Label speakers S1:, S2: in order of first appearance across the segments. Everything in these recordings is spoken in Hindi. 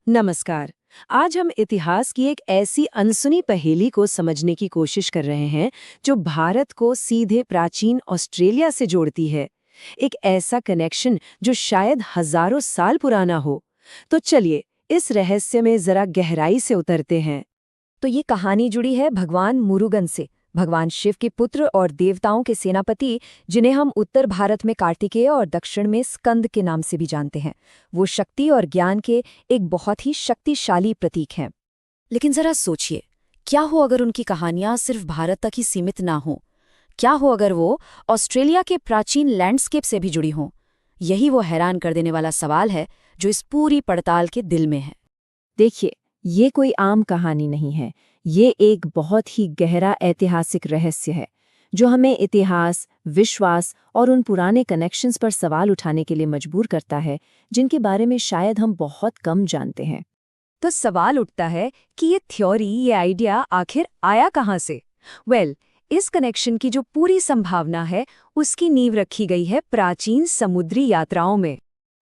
S1: नमस्कार। आज हम इतिहास की एक ऐसी अनसुनी पहेली को समझने की कोशिश कर रहे हैं जो भारत को सीधे प्राचीन ऑस्ट्रेलिया से जोड़ती है। एक ऐसा कनेक्शन जो शायद हजारों साल पुराना हो। तो चलिए इस रहस्य में जरा गहराई से उतरते हैं।
S2: तो ये कहानी जुड़ी है भगवान मुरुगन से, भगवान शिव के पुत्र और देवताओं के सेनापति, जिन्हें हम उत्तर भारत में कार्तिकेय और दक्षिण में स्कंद के नाम से भी जानते हैं। वो शक्ति और ज्ञान के एक बहुत ही शक्तिशाली प्रतीक हैं। लेकिन जरा सोचिए, क्या हो अगर उनकी कहानियां सिर्फ भारत तक ही सीमित ना हो? क्या हो अगर वो ऑस्ट्रेलिया के प्राचीन लैंडस्केप से भी जुड़ी हों? यही वो हैरान कर देने वाला सवाल है जो इस पूरी पड़ताल के दिल में है।
S1: देखिए, ये कोई आम कहानी नहीं है। ये एक बहुत ही गहरा ऐतिहासिक रहस्य है जो हमें इतिहास, विश्वास और उन पुराने कनेक्शंस पर सवाल उठाने के लिए मजबूर करता है जिनके बारे में शायद हम बहुत कम जानते हैं।
S2: तो सवाल उठता है कि ये थ्योरी, ये आइडिया आखिर आया कहाँ से? इस कनेक्शन की जो पूरी संभावना है, उसकी नींव रखी गई है प्राचीन समुद्री यात्राओं में।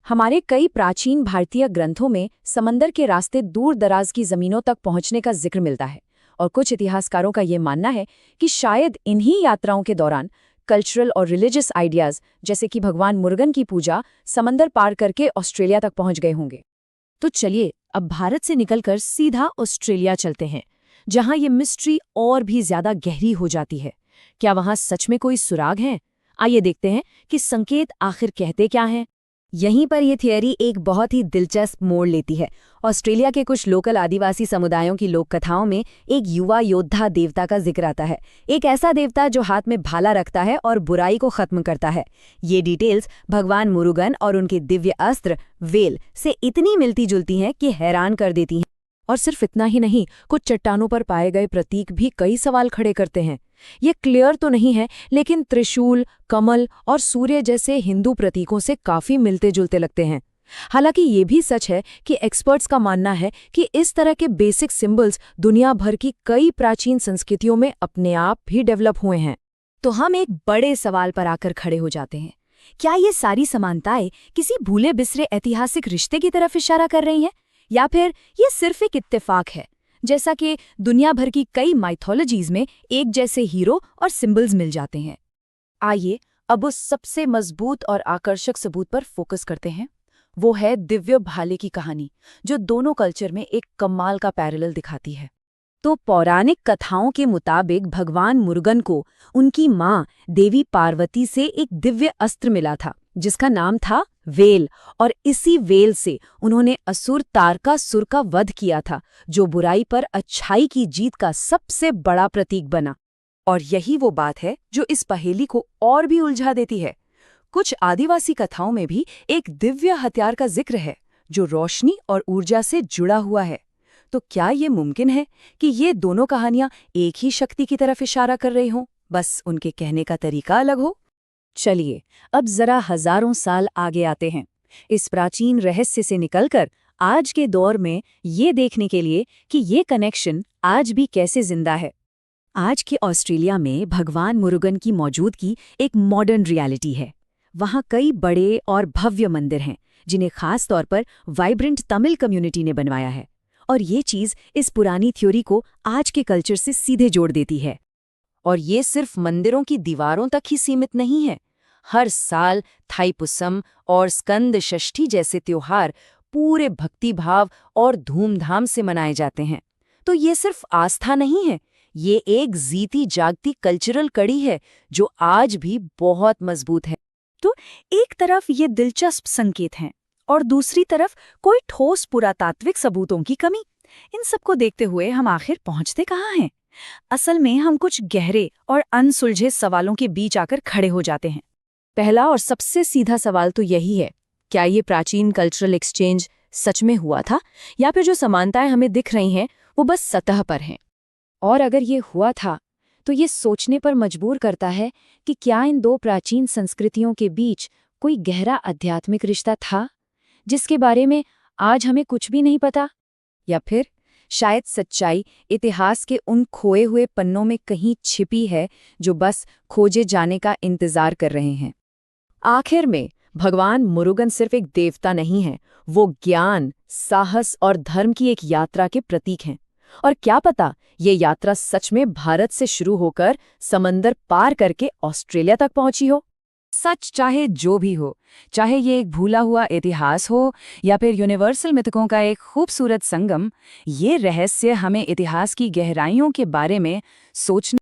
S2: हमारे कई प्राचीन भारतीय ग्रंथों में समंदर के रास्ते दूर दराज की जमीनों तक पहुंचने का जिक्र मिलता है, और कुछ इतिहासकारों का ये मानना है कि शायद इन्हीं यात्राओं के दौरान कल्चरल और रिलीजियस आइडियाज, जैसे कि भगवान मुर्गन की पूजा, समंदर पार करके ऑस्ट्रेलिया तक पहुंच गए होंगे।
S1: तो चलिए अब भारत से निकलकर सीधा ऑस्ट्रेलिया चलते हैं, जहां ये मिस्ट्री और भी ज्यादा गहरी हो जाती है। क्या वहां सच में कोई सुराग हैं? आइए देखते हैं कि संकेत आखिर कहते क्या हैं।
S2: यहीं पर यह थियरी एक बहुत ही दिलचस्प मोड़ लेती है। ऑस्ट्रेलिया के कुछ लोकल आदिवासी समुदायों की लोक कथाओं में एक युवा योद्धा देवता का जिक्र आता है, एक ऐसा देवता जो हाथ में भाला रखता है और बुराई को खत्म करता है। ये डिटेल्स भगवान मुरुगन और उनके दिव्य अस्त्र वेल से इतनी मिलती जुलती हैं कि हैरान कर देती हैं।
S1: और सिर्फ इतना ही नहीं, कुछ चट्टानों पर पाए गए प्रतीक भी कई सवाल खड़े करते हैं। ये क्लियर तो नहीं है, लेकिन त्रिशूल, कमल और सूर्य जैसे हिंदू प्रतीकों से काफी मिलते जुलते लगते हैं। हालांकि ये भी सच है कि एक्सपर्ट्स का मानना है कि इस तरह के बेसिक सिंबल्स दुनिया भर की कई प्राचीन संस्कृतियों में अपने आप भी डेवलप हुए हैं।
S2: तो हम एक बड़े सवाल पर आकर खड़े हो जाते हैं। क्या ये सारी समानताएं किसी भूले बिसरे ऐतिहासिक रिश्ते की तरफ इशारा कर रही हैं, या फिर ये सिर्फ एक इत्तेफाक है, जैसा कि दुनिया भर की कई माइथोलॉजीज में एक जैसे हीरो और सिंबल्स मिल जाते हैं?
S1: आइए अब उस सबसे मजबूत और आकर्षक सबूत पर फोकस करते हैं। वो है दिव्य भाले की कहानी, जो दोनों कल्चर में एक कमाल का पैरेलल दिखाती है। तो पौराणिक कथाओं के मुताबिक भगवान मुर्गन को उनकी माँ देवी पार्वती से एक दिव्य अस्त्र मिला था जिसका नाम था वेल, और इसी वेल से उन्होंने असुर तारकासुर का वध किया था, जो बुराई पर अच्छाई की जीत का सबसे बड़ा प्रतीक बना। और यही वो बात है जो इस पहेली को और भी उलझा देती है। कुछ आदिवासी कथाओं में भी एक दिव्य हथियार का जिक्र है जो रोशनी और ऊर्जा से जुड़ा हुआ है। तो क्या ये मुमकिन है कि ये दोनों कहानियां एक ही शक्ति की तरफ इशारा कर रही हों, बस उनके कहने का तरीका अलग हो? चलिए अब जरा हजारों साल आगे आते हैं, इस प्राचीन रहस्य से निकलकर आज के दौर में ये देखने के लिए कि ये कनेक्शन आज भी कैसे जिंदा है। आज के ऑस्ट्रेलिया में भगवान मुरुगन की मौजूदगी एक मॉडर्न रियलिटी है। वहाँ कई बड़े और भव्य मंदिर हैं जिन्हें खास तौर पर वाइब्रेंट तमिल कम्युनिटी ने बनवाया है, और ये चीज़ इस पुरानी थ्योरी को आज के कल्चर से सीधे जोड़ देती है। और ये सिर्फ मंदिरों की दीवारों तक ही सीमित नहीं है। हर साल थाईपुसम और स्कंद षष्ठी जैसे त्योहार पूरे भक्तिभाव और धूमधाम से मनाए जाते हैं। तो ये सिर्फ आस्था नहीं है, ये एक जीती जागती कल्चरल कड़ी है जो आज भी बहुत मजबूत है।
S2: तो एक तरफ ये दिलचस्प संकेत हैं और दूसरी तरफ कोई ठोस पुरातात्विक सबूतों की कमी। इन सबको देखते हुए हम आखिर पहुंचते कहाँ हैं? असल में हम कुछ गहरे और अनसुलझे सवालों के बीच आकर खड़े हो जाते हैं।
S1: पहला और सबसे सीधा सवाल तो यही है, क्या ये प्राचीन कल्चरल एक्सचेंज सच में हुआ था, या फिर जो समानताएं हमें दिख रही हैं वो बस सतह पर हैं? और अगर ये हुआ था तो ये सोचने पर मजबूर करता है कि क्या इन दो प्राचीन संस्कृतियों के बीच कोई गहरा आध्यात्मिक रिश्ता था जिसके बारे में आज हमें कुछ भी नहीं पता? या फिर शायद सच्चाई इतिहास के उन खोए हुए पन्नों में कहीं छिपी है जो बस खोजे जाने का इंतजार कर रहे हैं। आखिर में भगवान मुरुगन सिर्फ एक देवता नहीं है, वो ज्ञान, साहस और धर्म की एक यात्रा के प्रतीक हैं। और क्या पता, ये यात्रा सच में भारत से शुरू होकर समंदर पार करके ऑस्ट्रेलिया तक पहुंची हो।
S2: सच चाहे जो भी हो, चाहे ये एक भूला हुआ इतिहास हो या फिर यूनिवर्सल मिथकों का एक खूबसूरत संगम, ये रहस्य हमें इतिहास की गहराइयों के बारे में सोचने